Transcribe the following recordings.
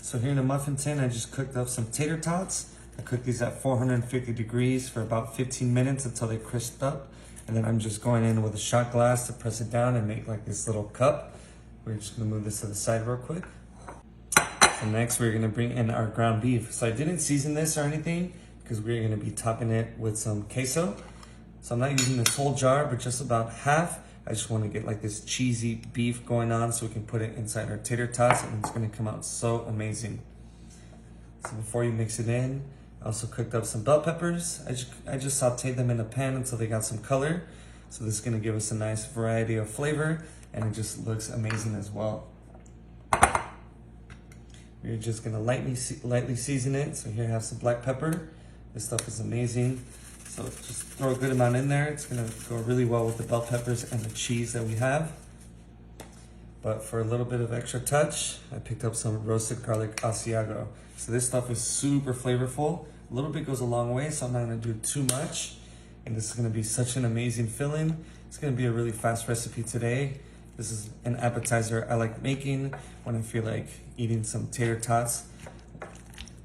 So here in the muffin tin, I just cooked up some tater tots. I cooked these at 450 degrees for about 15 minutes until they crisped up. And then I'm just going in with a shot glass to press it down and make like this little cup. We're just gonna move this to the side real quick. So next we're gonna bring in our ground beef. So I didn't season this or anything because we're gonna be topping it with some queso. So I'm not using this whole jar, but just about half. I just want to get like this cheesy beef going on so we can put it inside our tater tots and it's going to come out so amazing. So before you mix it in, I also cooked up some bell peppers. I just sauteed them in a pan until they got some color. So this is going to give us a nice variety of flavor and it just looks amazing as well. We're just going to lightly season it. So here I have some black pepper. This stuff is amazing. So just throw a good amount in there. It's gonna go really well with the bell peppers and the cheese that we have. But for a little bit of extra touch, I picked up some roasted garlic Asiago. So this stuff is super flavorful. A little bit goes a long way, so I'm not gonna do too much. And this is gonna be such an amazing filling. It's gonna be a really fast recipe today. This is an appetizer I like making when I feel like eating some tater tots.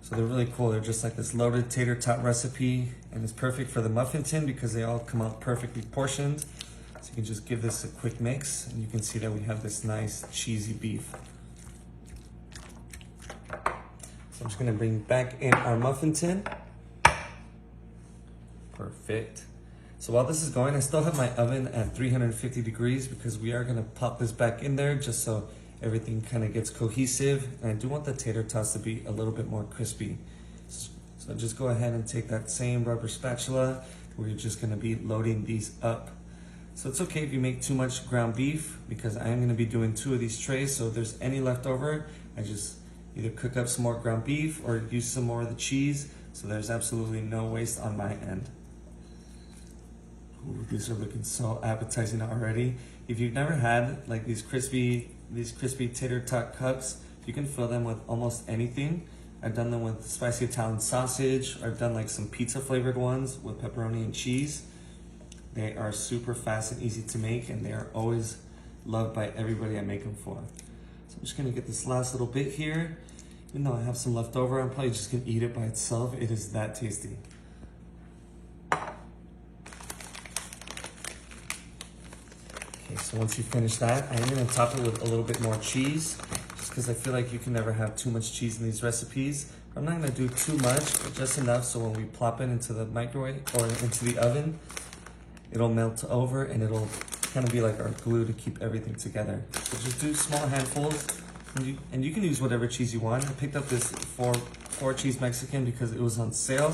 So they're really cool. They're just like this loaded tater tot recipe and it's perfect for the muffin tin because they all come out perfectly portioned. So you can just give this a quick mix and you can see that we have this nice cheesy beef. So I'm just gonna bring back in our muffin tin. Perfect. So while this is going, I still have my oven at 350 degrees because we are gonna pop this back in there just so everything kind of gets cohesive. And I do want the tater tots to be a little bit more crispy. So just go ahead and take that same rubber spatula. We're just gonna be loading these up. So it's okay if you make too much ground beef because I am gonna be doing 2 of these trays. So if there's any left over, I just either cook up some more ground beef or use some more of the cheese. So there's absolutely no waste on my end. Ooh, these are looking so appetizing already. If you've never had like these crispy tater tot cups, you can fill them with almost anything. I've done them with spicy Italian sausage. I've done like some pizza flavored ones with pepperoni and cheese. They are super fast and easy to make and they are always loved by everybody I make them for. So I'm just gonna get this last little bit here. Even though I have some left over, I'm probably just gonna eat it by itself. It is that tasty. So once you finish that, I'm gonna top it with a little bit more cheese, just because I feel like you can never have too much cheese in these recipes. I'm not gonna do too much, but just enough so when we plop it into the microwave or into the oven, it'll melt over and it'll kind of be like our glue to keep everything together. So just do small handfuls, and you can use whatever cheese you want. I picked up this four cheese Mexican because it was on sale,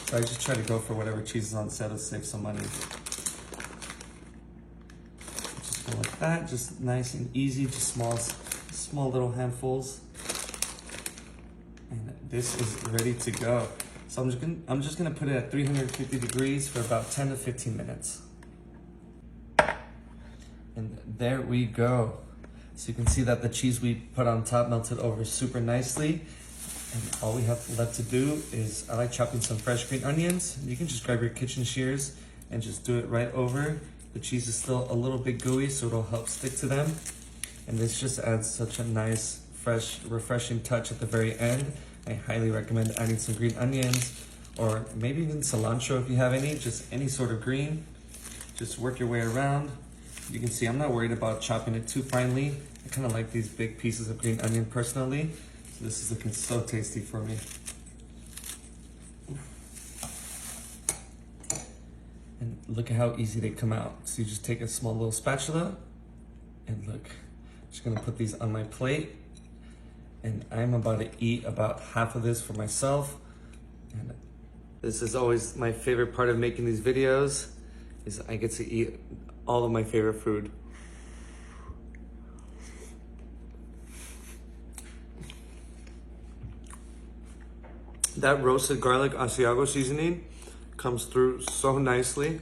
so I just try to go for whatever cheese is on sale to save some money. Like that, just nice and easy, just small little handfuls. And this is ready to go. So I'm just gonna put it at 350 degrees for about 10 to 15 minutes. And there we go. So you can see that the cheese we put on top melted over super nicely. And all we have left to do is, I like chopping some fresh green onions. You can just grab your kitchen shears and just do it right over. The cheese is still a little bit gooey, so it'll help stick to them. And this just adds such a nice, fresh, refreshing touch at the very end. I highly recommend adding some green onions, or maybe even cilantro if you have any, just any sort of green. Just work your way around. You can see I'm not worried about chopping it too finely. I kind of like these big pieces of green onion personally. So this is looking so tasty for me. And look at how easy they come out. So you just take a small little spatula and look, I'm just gonna put these on my plate and I'm about to eat about half of this for myself. And this is always my favorite part of making these videos is I get to eat all of my favorite food. That roasted garlic Asiago seasoning comes through so nicely.